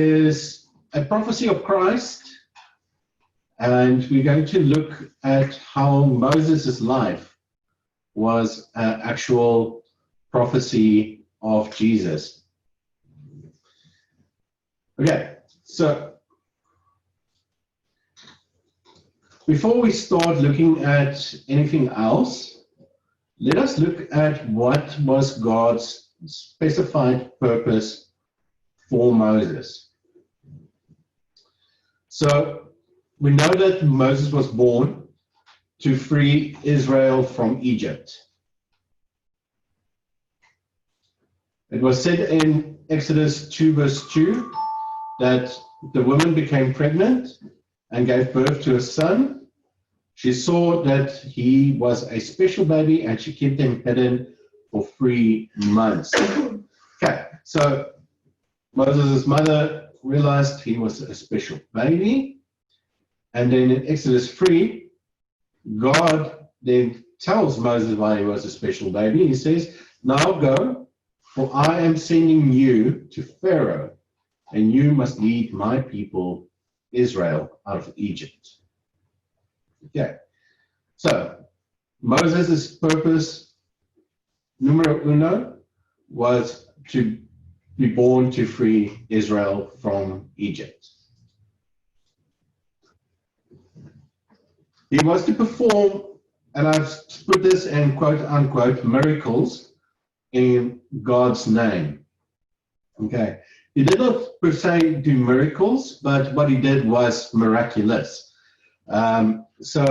is a prophecy of Christ, and we're going to look at how Moses' life was an actual prophecy of Jesus. Okay, so before we start looking at anything else, let us look at what was God's specified purpose for Moses. So we know that Moses was born to free Israel from Egypt. It was said in Exodus 2 verse 2 that the woman became pregnant and gave birth to a son. She saw that he was a special baby and she kept him hidden for 3 months. Okay, so Moses' mother realized he was a special baby. And then in Exodus 3, God then tells Moses why he was a special baby. He says, "Now go, for I am sending you to Pharaoh, and you must lead my people Israel out of Egypt." Okay, so Moses' purpose, numero uno, was to be born to free Israel from Egypt. He was to perform, and I've put this in quote unquote, miracles in God's name. Okay, he did not per se do miracles, but what he did was miraculous. So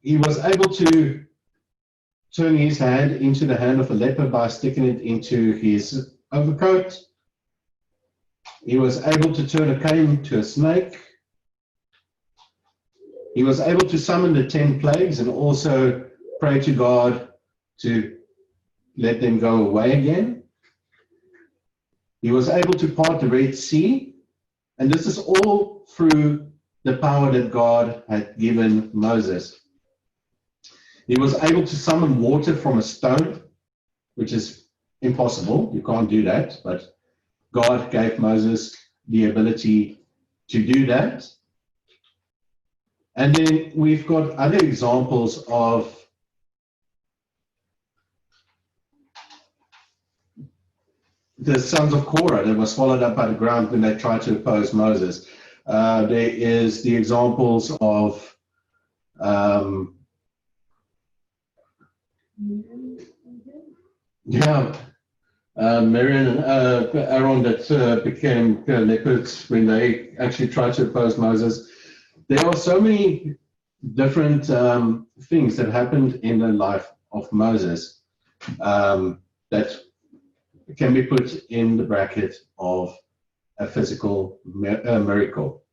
he was able to turn his hand into the hand of a leper by sticking it into his overcoat. He was able to turn a cane into a snake. He was able to summon the 10 plagues and also pray to God to let them go away again. He was able to part the Red Sea, and this is all through the power that God had given Moses. He was able to summon water from a stone, which is impossible. You can't do that, but God gave Moses the ability to do that. And then we've got other examples of the sons of Korah that were swallowed up by the ground when they tried to oppose Moses. There is the examples of Miriam and Aaron that became leopards when they actually tried to oppose Moses. There are so many different things that happened in the life of Moses that can be put in the bracket of a physical miracle.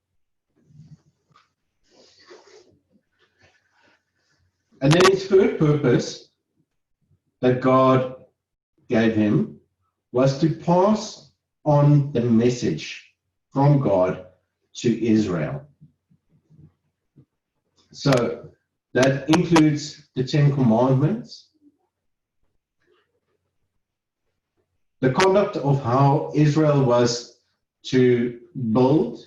And then his third purpose that God gave him was to pass on the message from God to Israel. So that includes the 10 Commandments, the conduct of how Israel was to build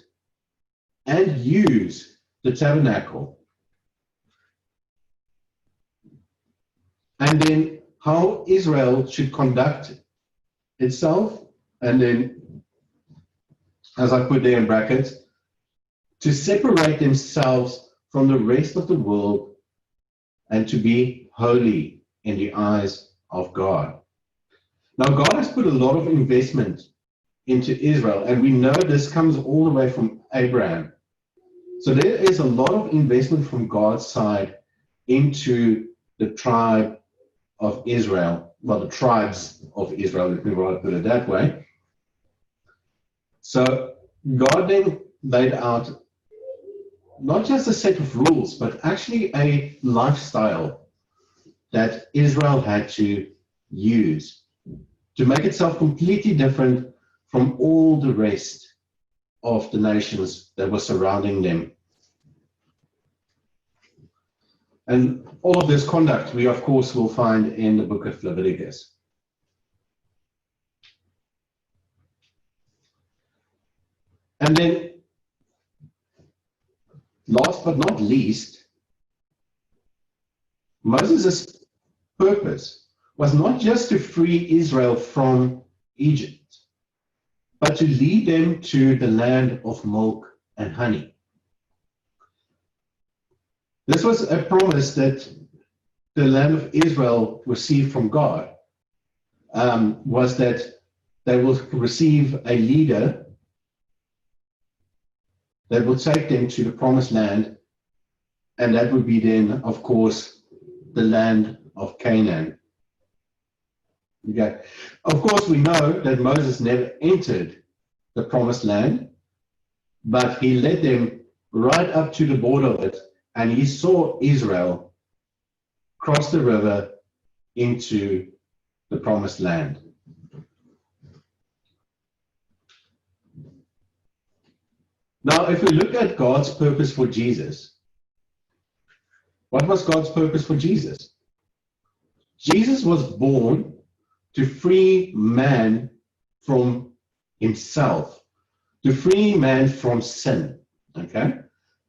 and use the tabernacle, and then how Israel should conduct itself, and then, as I put there in brackets, to separate themselves from the rest of the world and to be holy in the eyes of God. Now, God has put a lot of investment into Israel, and we know this comes all the way from Abraham. So there is a lot of investment from God's side into the tribe of Israel, well, the tribes of Israel, if we want to put it that way. So God then laid out not just a set of rules, but actually a lifestyle that Israel had to use to make itself completely different from all the rest of the nations that were surrounding them. And all of this conduct we, of course, will find in the book of Leviticus. And then, last but not least, Moses' purpose was not just to free Israel from Egypt, but to lead them to the land of milk and honey. This was a promise that the land of Israel received from God, was that they will receive a leader that would take them to the promised land, and that would be then, of course, the land of Canaan. Okay. Of course, we know that Moses never entered the promised land, but he led them right up to the border of it, and he saw Israel cross the river into the promised land. Now, if we look at God's purpose for Jesus, what was God's purpose for Jesus? Jesus was born to free man from himself, to free man from sin. Okay?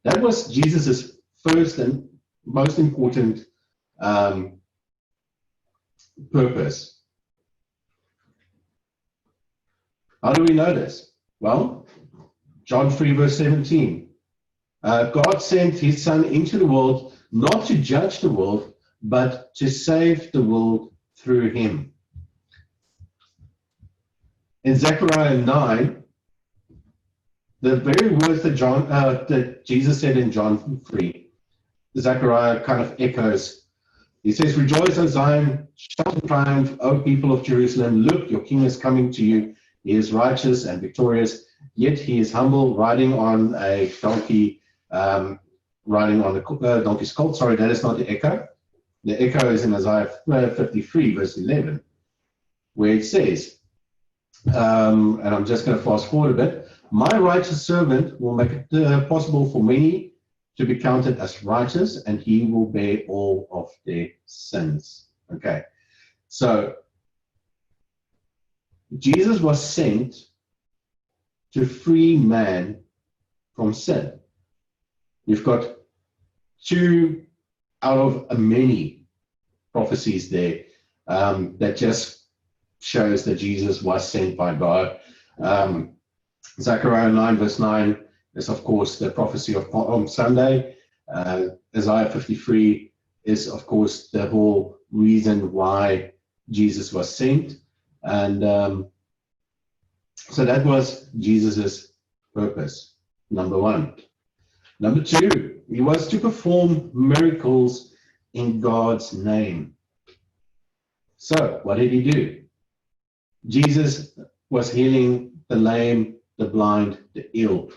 That was Jesus' first and most important purpose. How do we know this? Well, John 3 verse 17. God sent his son into the world not to judge the world, but to save the world through him. In Zechariah 9, the very words that Jesus said in John 3, Zechariah kind of echoes. He says, "Rejoice, O Zion, shout in triumph, O people of Jerusalem. Look, your king is coming to you. He is righteous and victorious, yet he is humble, riding on a donkey, riding on a donkey's colt." Sorry, that is not the echo. The echo is in Isaiah 53, verse 11, where it says, and I'm just going to fast forward a bit, "My righteous servant will make it possible for many to be counted as righteous, and he will bear all of their sins." Okay, so Jesus was sent to free man from sin. You've got two out of many prophecies there that just shows that Jesus was sent by God. Zechariah 9 verse 9 is, of course, the prophecy of Palm Sunday. Isaiah 53 is, of course, the whole reason why Jesus was sent. And so that was Jesus's purpose, number one. Number two, he was to perform miracles in God's name. So what did he do? Jesus was healing the lame, the blind, the ill.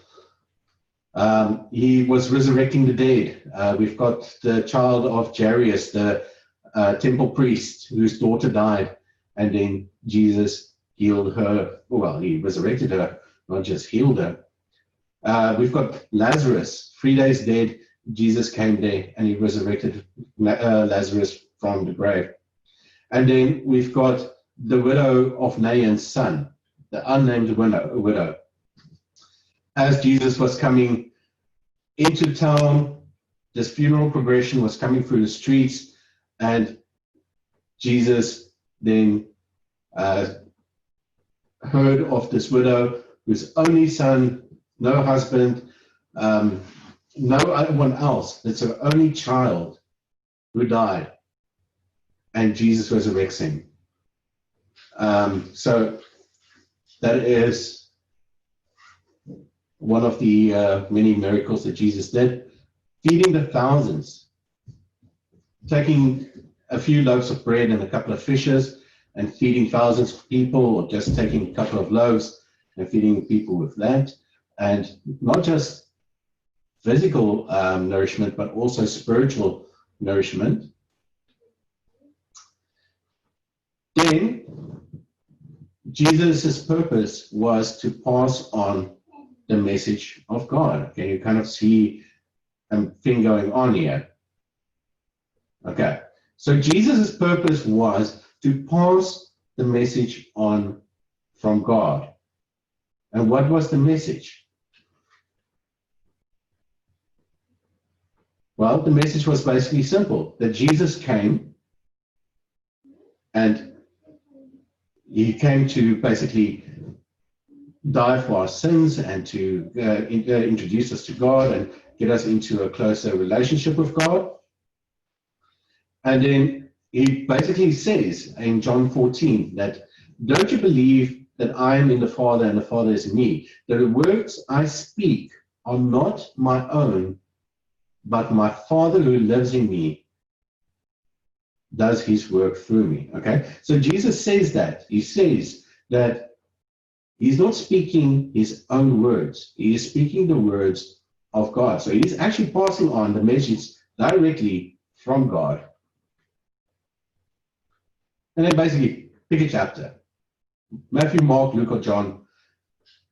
He was resurrecting the dead. We've got the child of Jairus, the temple priest whose daughter died, and then Jesus healed her. Well, he resurrected her, not just healed her. We've got Lazarus, 3 days dead. Jesus came there and he resurrected Lazarus from the grave. And then we've got the widow of Nain's son, the unnamed widow. As Jesus was coming into town, this funeral procession was coming through the streets, and Jesus then heard of this widow whose only son, no husband, no one else. It's her only child who died, and Jesus resurrects him. So that is one of the many miracles that Jesus did. Feeding the thousands, taking a few loaves of bread and a couple of fishes and feeding thousands of people, or just taking a couple of loaves and feeding people with that. And not just physical nourishment, but also spiritual nourishment. Then, Jesus' purpose was to pass on the message of God. Can you kind of see a thing going on here? Okay, so Jesus' purpose was to pass the message on from God. And what was the message? Well, the message was basically simple, that Jesus came and he came to basically die for our sins and to introduce us to God and get us into a closer relationship with God. And then he basically says in John 14 that, don't you believe that I am in the Father and the Father is in me? That the words I speak are not my own, but my Father who lives in me does his work through me. Okay? So Jesus says that. He says that he's not speaking his own words. He is speaking the words of God. So he's actually passing on the message directly from God. And then basically, pick a chapter. Matthew, Mark, Luke, or John.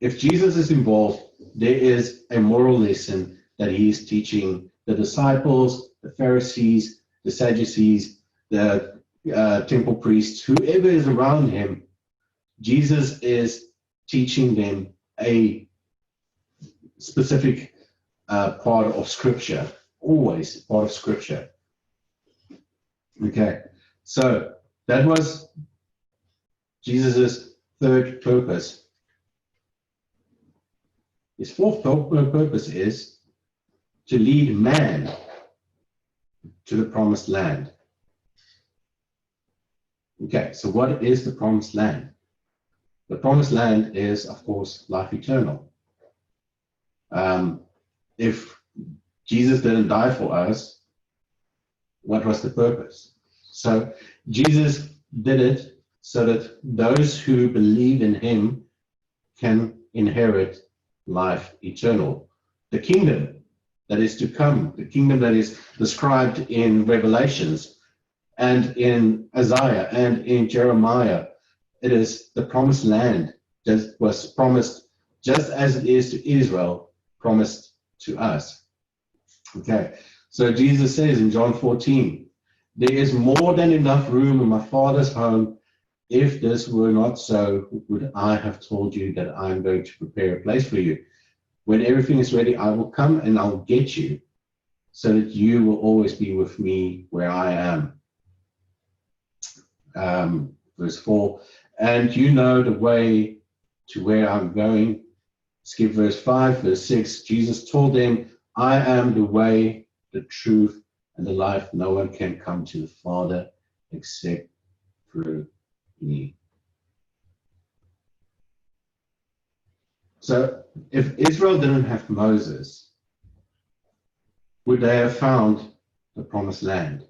If Jesus is involved, there is a moral lesson that he is teaching the disciples, the Pharisees, the Sadducees, the temple priests, whoever is around him. Jesus is teaching them a specific part of Scripture, always part of Scripture. Okay, so that was Jesus' third purpose. His fourth purpose is to lead man to the promised land. Okay, so what is the promised land? The promised land is, of course, life eternal. If Jesus didn't die for us, what was the purpose? So Jesus did it so that those who believe in him can inherit life eternal. The kingdom that is to come, the kingdom that is described in Revelations and in Isaiah and in Jeremiah, it is the promised land that was promised just as it is to Israel, promised to us. Okay, so Jesus says in John 14, there is more than enough room in my Father's home. If this were not so, would I have told you that I'm going to prepare a place for you? When everything is ready, I will come and I'll get you so that you will always be with me where I am. Verse 4, and you know the way to where I'm going. Skip verse 5, verse 6. Jesus told them, I am the way, the truth, and the life. No one can come to the Father except through me. So if Israel didn't have Moses, would they have found the promised land?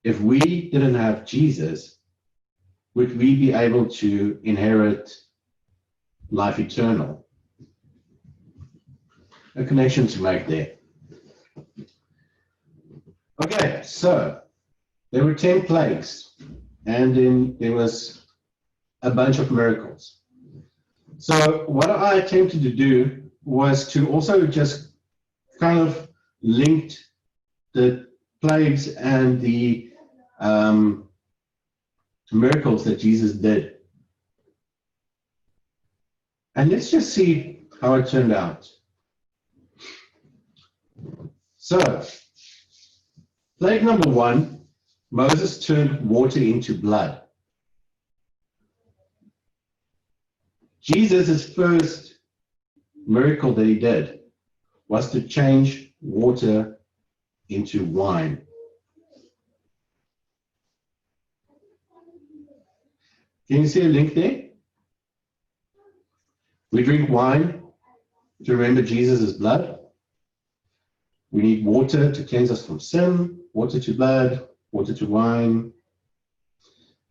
If we didn't have Jesus, would we be able to inherit life eternal? A connection to make there. Okay, so there were 10 plagues, and then there was a bunch of miracles. So what I attempted to do was to also just kind of link the plagues and the miracles that Jesus did. And let's just see how it turned out. So, plague number 1, Moses turned water into blood. Jesus' first miracle that he did was to change water into wine. Can you see a link there? We drink wine to remember Jesus' blood. We need water to cleanse us from sin, water to blood, water to wine.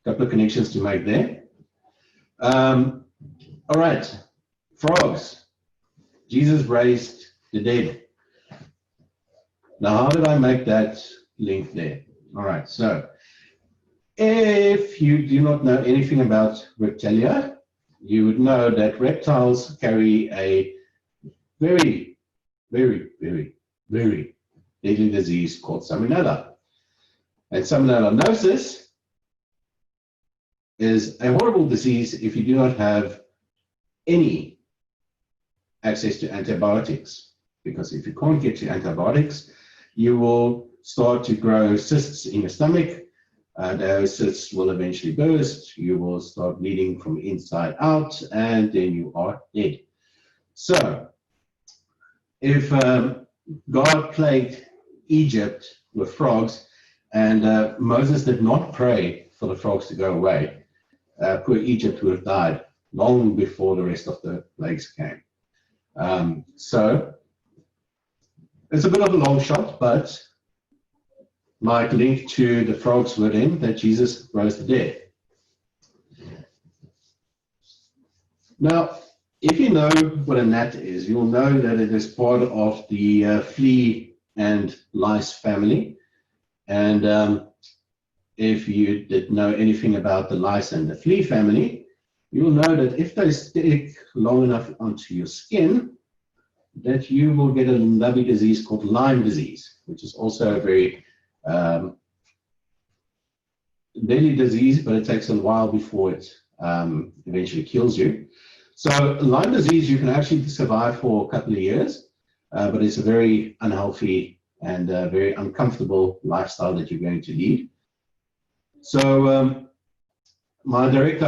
A couple of connections to make there. All right, frogs. Jesus raised the dead. Now, how did I make that link there? All right, so if you do not know anything about reptilia, you would know that reptiles carry a very, very, very, very deadly disease called salmonella. And salmonellosis is a horrible disease if you do not have any access to antibiotics. because if you can't get your antibiotics, you will start to grow cysts in your stomach. Those cysts will eventually burst. You will start bleeding from inside out, and then you are dead. So, if God plagued Egypt with frogs, and Moses did not pray for the frogs to go away, poor Egypt would have died long before the rest of the plagues came. So, it's a bit of a long shot, but might link to the frogs within that Jesus rose the dead. Now, if you know what a gnat is, you'll know that it is part of the flea and lice family. And if you did know anything about the lice and the flea family, you'll know that if they stick long enough onto your skin, that you will get a lovely disease called Lyme disease, which is also a very deadly disease, but it takes a while before it eventually kills you. So Lyme disease, you can actually survive for a couple of years, but it's a very unhealthy and very uncomfortable lifestyle that you're going to lead. So my direct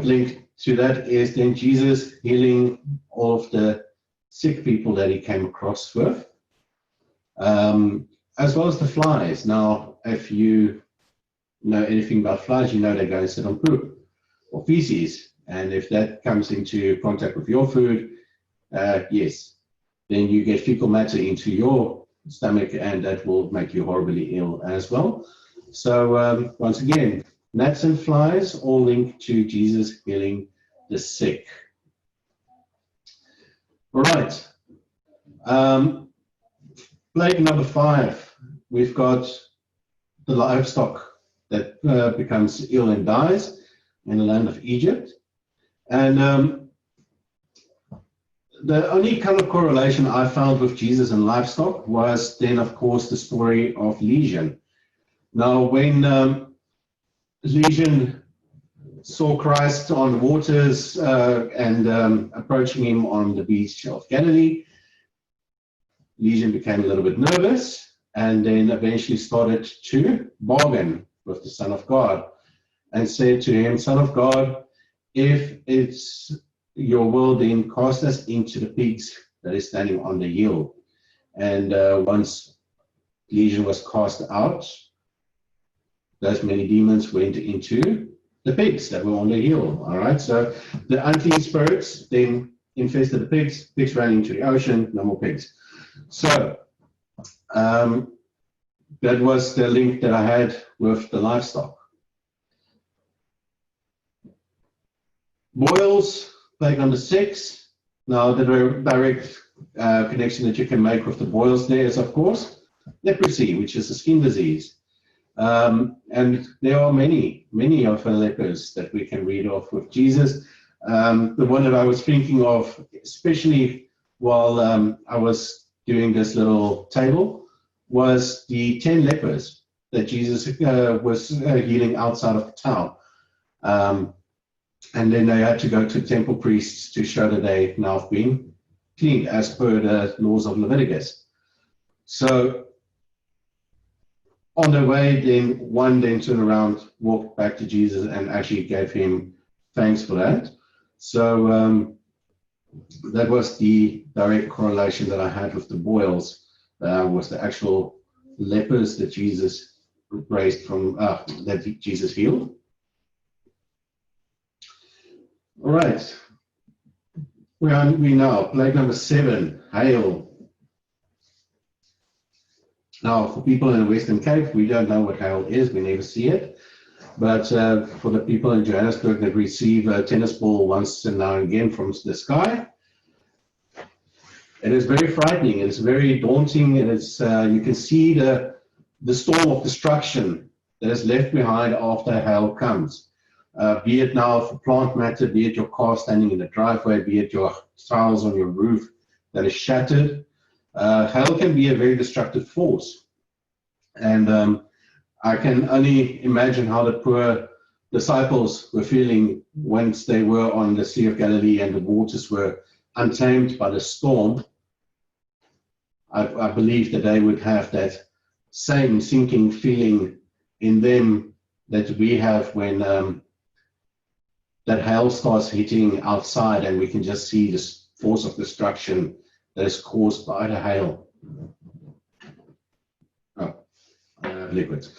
link to that is then Jesus healing all of the sick people that he came across with, as well as the flies. Now, if you know anything about flies, you know they go and sit on poop or feces. And if that comes into contact with your food, yes, then you get fecal matter into your stomach, and that will make you horribly ill as well. So once again, gnats and flies all linked to Jesus healing the sick. All right. Plague number 5, we've got the livestock that becomes ill and dies in the land of Egypt. And the only kind of correlation I found with Jesus and livestock was then, of course, the story of Legion. Now, when Legion saw Christ on the waters and approaching him on the beach of Galilee, Legion became a little bit nervous and then eventually started to bargain with the Son of God and said to him, Son of God, if it's your will, then cast us into the pigs that is standing on the hill. And once Legion was cast out, those many demons went into the pigs that were on the hill. All right, so the unclean spirits then infested the pigs. Pigs ran into the ocean. No more pigs. So that was the link that I had with the livestock. Boils, plague number 6. Now, the direct connection that you can make with the boils there is, of course, leprosy, which is a skin disease. And there are many of the lepers that we can read off with Jesus. The one that I was thinking of, especially while I was doing this little table, was the 10 lepers that Jesus was healing outside of the town. And then they had to go to temple priests to show that they now have been cleaned as per the laws of Leviticus. So on their way, then one then turned around, walked back to Jesus, and actually gave him thanks for that. So that was the direct correlation that I had with the boils, was the actual lepers that Jesus raised from, that Jesus healed. All right, where are we now? Plague number 7, hail. Now, for people in the Western Cape, we don't know what hail is. We never see it. But for the people in Johannesburg that receive a tennis ball once and now and again from the sky, it is very frightening. It's very daunting. And it's you can see the storm of destruction that is left behind after hail comes. Be it now for plant matter, be it your car standing in the driveway, be it your tiles on your roof that is shattered. Hail can be a very destructive force. And I can only imagine how the poor disciples were feeling once they were on the Sea of Galilee and the waters were untamed by the storm. I believe that they would have that same sinking feeling in them that we have when that hail starts hitting outside and we can just see this force of destruction that is caused by the hail. Oh, liquids.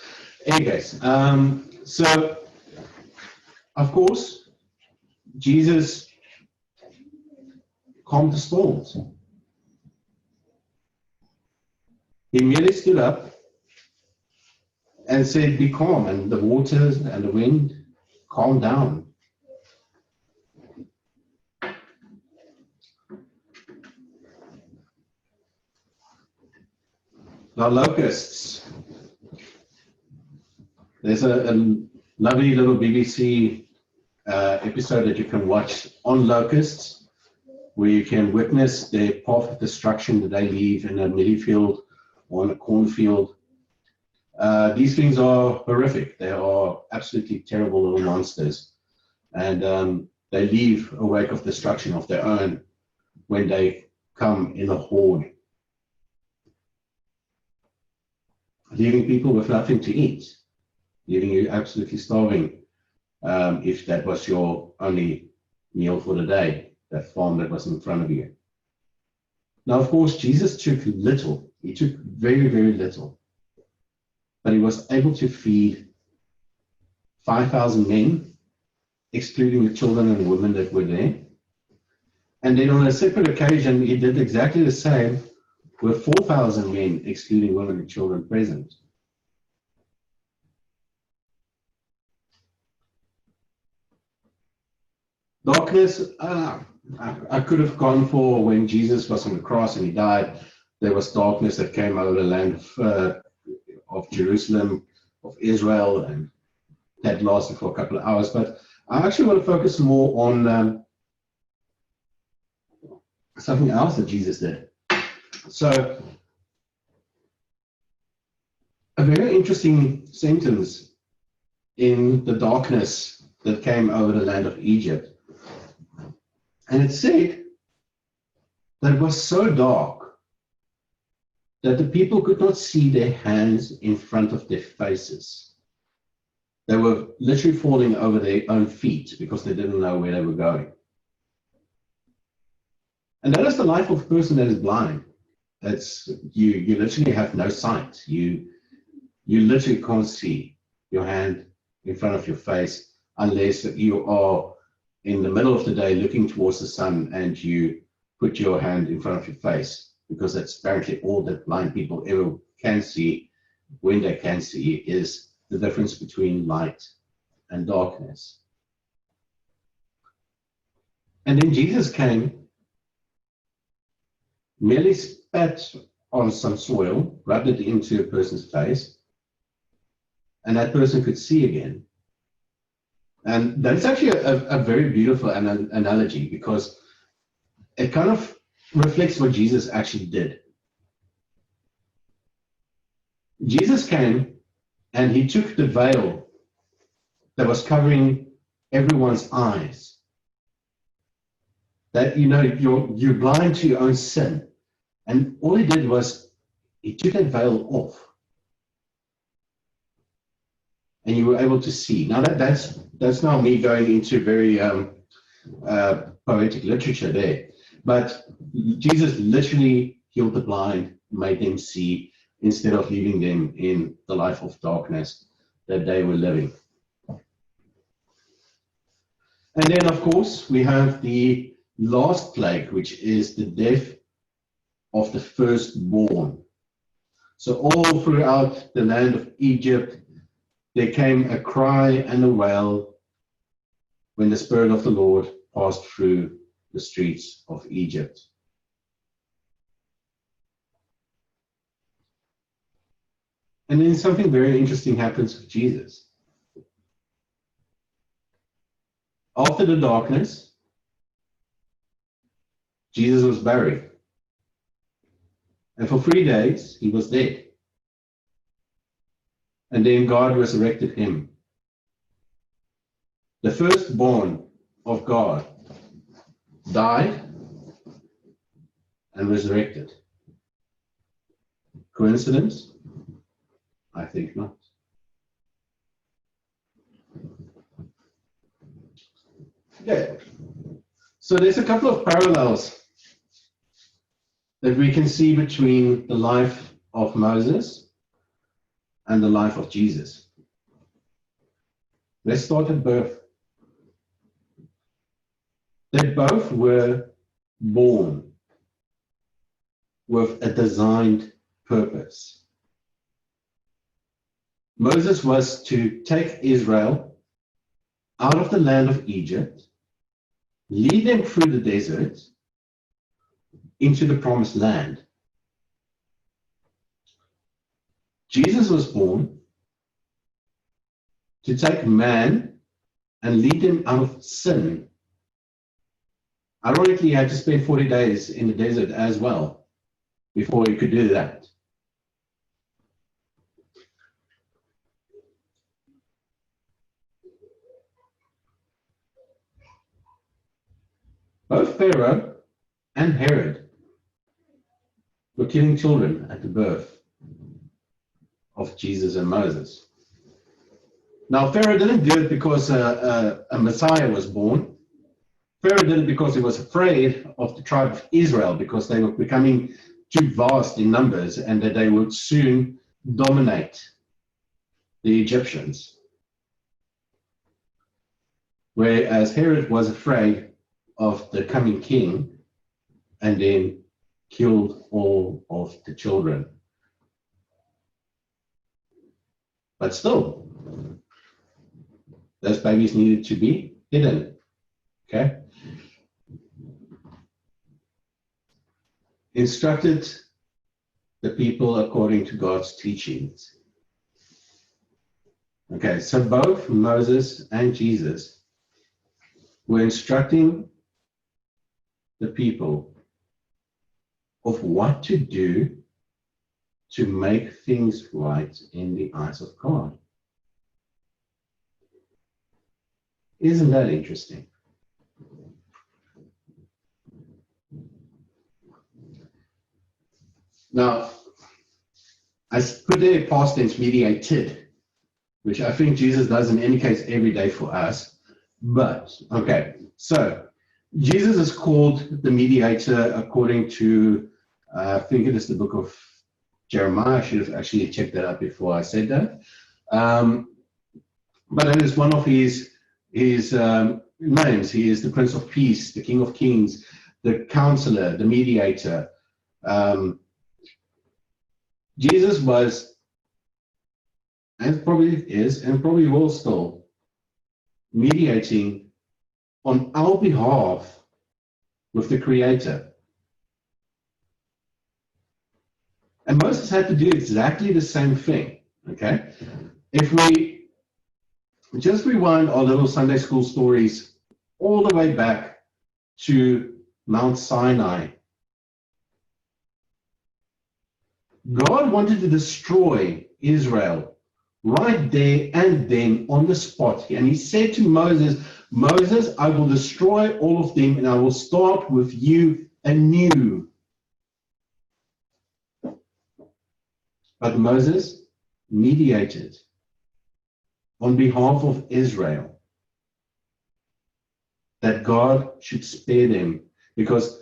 Anyways, so of course, Jesus calmed the storms. He merely stood up and said, "Be calm," and the waters and the wind calmed down. Now, locusts. There's a lovely little BBC episode that you can watch on locusts, where you can witness the path of destruction that they leave in a millie field or in a cornfield. These things are horrific. They are absolutely terrible little monsters. And they leave a wake of destruction of their own when they come in a horde, leaving people with nothing to eat, leaving you absolutely starving if that was your only meal for the day, that farm that was in front of you. Now, of course, Jesus took little. He took very, very little. But he was able to feed 5,000 men, excluding the children and women that were there. And then on a separate occasion, he did exactly the same with 4,000 men, excluding women and children present. Darkness, I could have gone for when Jesus was on the cross and he died. There was darkness that came over the land of Jerusalem, of Israel, and that lasted for a couple of hours. But I actually want to focus more on something else that Jesus did. So, a very interesting sentence in the darkness that came over the land of Egypt. And it said that it was so dark that the people could not see their hands in front of their faces. They were literally falling over their own feet because they didn't know where they were going. And that is the life of a person that is blind. It's you literally have no sight. You literally can't see your hand in front of your face unless you are in the middle of the day looking towards the sun and you put your hand in front of your face, because that's apparently all that blind people ever can see. When they can see is the difference between light and darkness. And then Jesus came, merely spat on some soil, rubbed it into a person's face, and that person could see again. And that's actually a very beautiful analogy, because it kind of reflects what Jesus actually did. Jesus came and he took the veil that was covering everyone's eyes. That, you're blind to your own sin. And all he did was he took that veil off. And you were able to see. Now that's now me going into very poetic literature there. But Jesus literally healed the blind, made them see, instead of leaving them in the life of darkness that they were living. And then, of course, we have the last plague, which is the death of the firstborn. So all throughout the land of Egypt, there came a cry and a wail when the Spirit of the Lord passed through the streets of Egypt. And then something very interesting happens with Jesus. After the darkness, Jesus was buried. And for 3 days, he was dead. And then God resurrected him. The firstborn of God died and resurrected. Coincidence? I think not. Okay, so there's a couple of parallels that we can see between the life of Moses and the life of Jesus. Let's start at birth. They both were born with a designed purpose. Moses was to take Israel out of the land of Egypt, lead them through the desert into the promised land. Jesus was born to take man and lead him out of sin. Ironically, he had to spend 40 days in the desert as well before he could do that. Both Pharaoh and Herod were killing children at the birth of Jesus and Moses. Now, Pharaoh didn't do it because a Messiah was born. Pharaoh did it because he was afraid of the tribe of Israel, because they were becoming too vast in numbers and that they would soon dominate the Egyptians. Whereas Herod was afraid of the coming king and then killed all of the children. But still, those babies needed to be hidden. Okay? Instructed the people according to God's teachings. Okay, so both Moses and Jesus were instructing the people of what to do to make things right in the eyes of God. Isn't that interesting? Now, I put there past tense mediated, which I think Jesus does in any case every day for us. But, okay, so Jesus is called the mediator according to, I think it is the book of Jeremiah. I should have actually checked that out before I said that. But it is one of his names. He is the Prince of Peace, the King of Kings, the Counselor, the Mediator. Jesus was, and probably is, and probably will still, mediating on our behalf with the Creator. And Moses had to do exactly the same thing, okay? If we just rewind our little Sunday school stories all the way back to Mount Sinai, God wanted to destroy Israel right there and then on the spot. And he said to Moses, Moses, I will destroy all of them and I will start with you anew. But Moses mediated on behalf of Israel that God should spare them. Because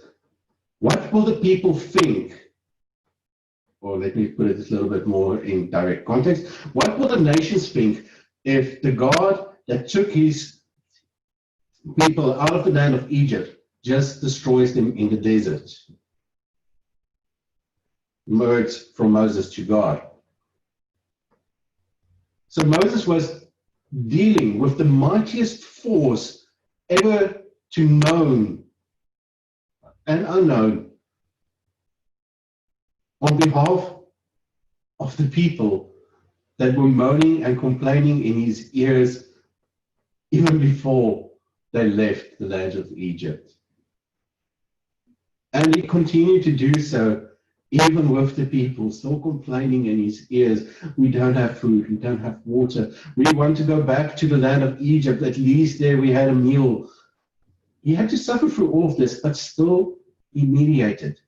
what will the people think? Or let me put it a little bit more in direct context. What will the nations think if the God that took his people out of the land of Egypt just destroys them in the desert? Words from Moses to God. So Moses was dealing with the mightiest force ever to known and unknown on behalf of the people that were moaning and complaining in his ears even before they left the land of Egypt. And he continued to do so even with the people still complaining in his ears. We don't have food, we don't have water, we want to go back to the land of Egypt, at least there we had a meal. He had to suffer through all of this, but still he mediated.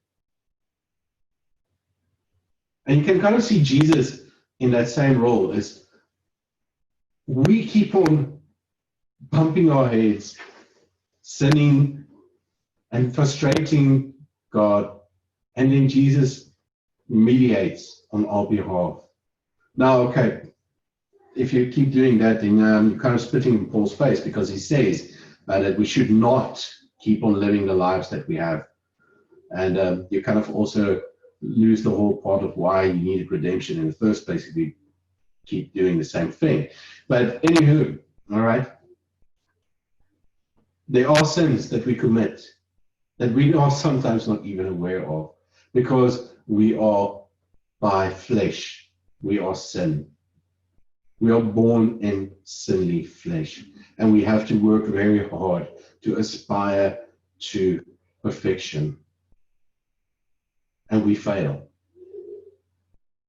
And you can kind of see Jesus in that same role as we keep on bumping our heads, sinning and frustrating God, and then Jesus mediates on our behalf. Now, okay, if you keep doing that, then you're kind of spitting in Paul's face, because he says that we should not keep on living the lives that we have. And you kind of also lose the whole part of why you needed redemption in the first place if you keep doing the same thing. But anywho, all right, there are sins that we commit that we are sometimes not even aware of, because we are by flesh. We are sin. We are born in sinly flesh, and we have to work very hard to aspire to perfection. And we fail.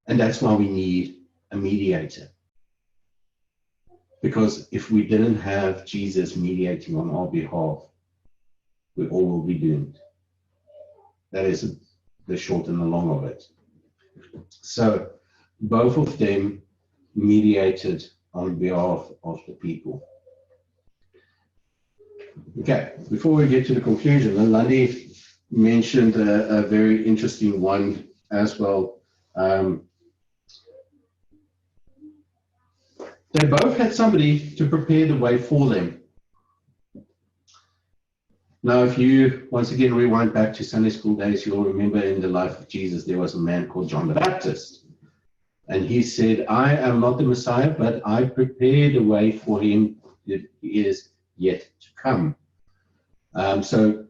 And that's why we need a mediator. Because if we didn't have Jesus mediating on our behalf, we all will be doomed. That is the short and the long of it. So both of them mediated on behalf of the people. Okay, before we get to the conclusion, Lundy mentioned a very interesting one as well. They both had somebody to prepare the way for them. Now, if you once again rewind back to Sunday school days, you'll remember in the life of Jesus, there was a man called John the Baptist. And he said, I am not the Messiah, but I prepared a way for him that is yet to come. So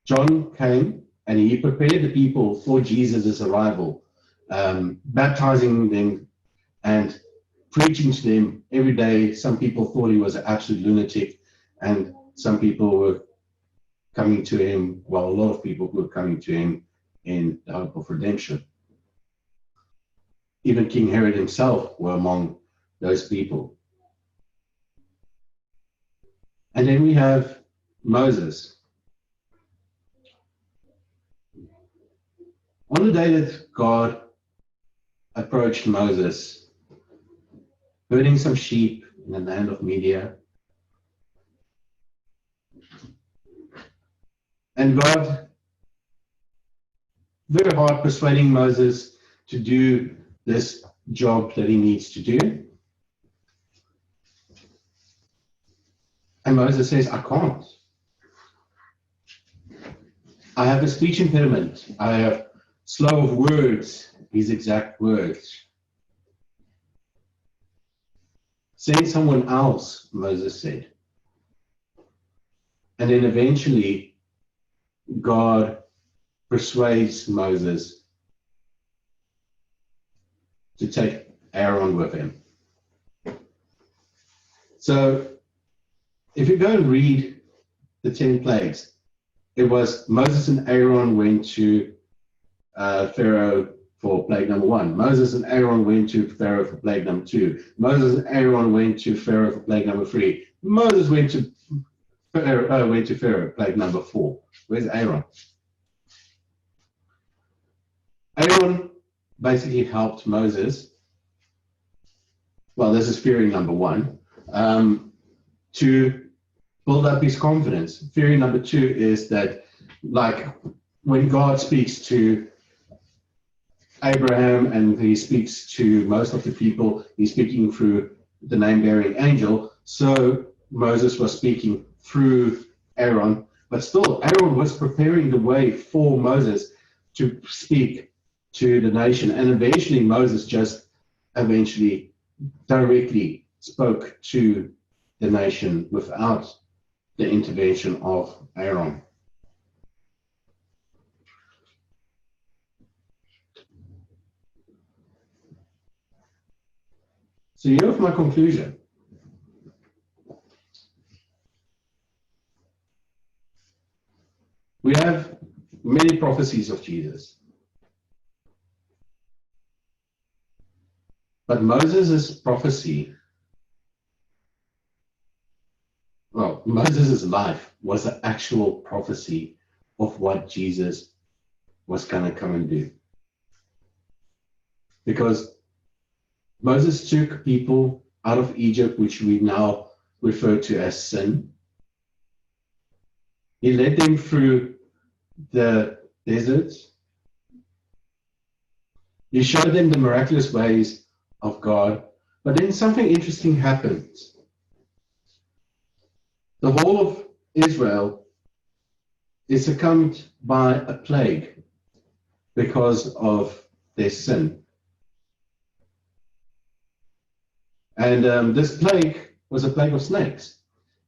John came and he prepared the people for Jesus' arrival, baptizing them and preaching to them every day. Some people thought he was an absolute lunatic, and some people were coming to him, well, a lot of people were coming to him in the hope of redemption. Even King Herod himself were among those people. And then we have Moses. On the day that God approached Moses, herding some sheep in the land of Media, and God, very hard persuading Moses to do this job that he needs to do. And Moses says, I can't. I have a speech impediment. I have slow of words, his exact words. Send someone else, Moses said. And then eventually, God persuades Moses to take Aaron with him. So, if you go and read the 10 plagues, it was Moses and Aaron went to Pharaoh for plague number 1. Moses and Aaron went to Pharaoh for plague number 2. Moses and Aaron went to Pharaoh for plague number 3. Moses went to Pharaoh, plague number 4. Where's Aaron? Aaron basically helped Moses. Well, this is theory number 1. To build up his confidence. Theory number 2 is that, like, when God speaks to Abraham and he speaks to most of the people, he's speaking through the name-bearing angel. So Moses was speaking through Aaron, but still Aaron was preparing the way for Moses to speak to the nation. And eventually Moses just directly spoke to the nation without the intervention of Aaron. So here's my conclusion. We have many prophecies of Jesus. But Moses' prophecy, well, Moses' life was an actual prophecy of what Jesus was going to come and do. because Moses took people out of Egypt, which we now refer to as sin. He led them through the desert. He showed them the miraculous ways of God. But then something interesting happened. The whole of Israel is succumbed by a plague because of their sin. And this plague was a plague of snakes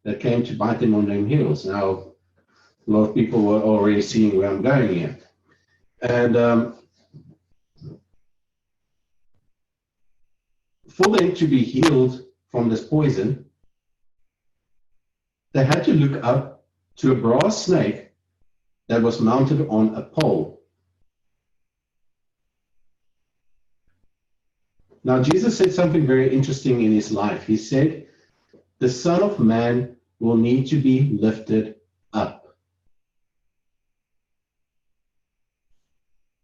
that came to bite them on their heels. Now, a lot of people were already seeing where I'm going here. And for them to be healed from this poison, they had to look up to a brass snake that was mounted on a pole. Now, Jesus said something very interesting in his life. He said, the Son of Man will need to be lifted up.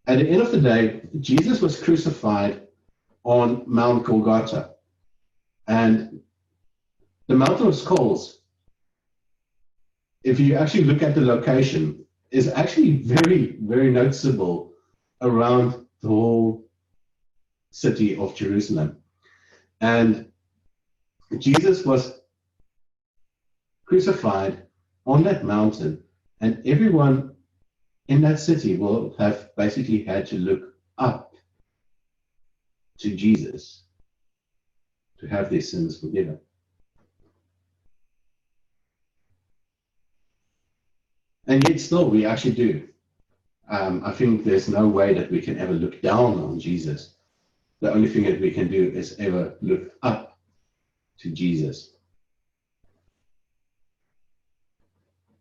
At the end of the day, Jesus was crucified on Mount Golgotha. And the Mountain of Skulls, if you actually look at the location, is actually very, very noticeable around the whole city of Jerusalem. And Jesus was crucified on that mountain, and everyone in that city will have basically had to look up to Jesus to have their sins forgiven. And yet still, we actually do. I think there's no way that we can ever look down on Jesus. The only thing that we can do is ever look up to Jesus.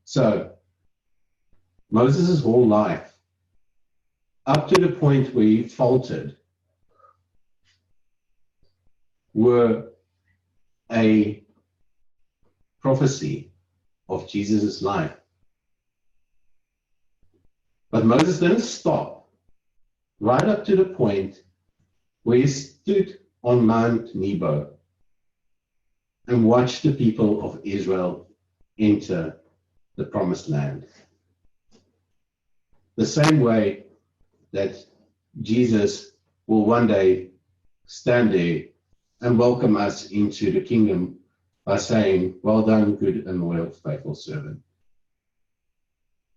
So, Moses' whole life, up to the point where he faltered, were a prophecy of Jesus' life. But Moses didn't stop right up to the point where he stood on Mount Nebo and watched the people of Israel enter the promised land. The same way that Jesus will one day stand there and welcome us into the kingdom by saying, well done, good and loyal, faithful servant.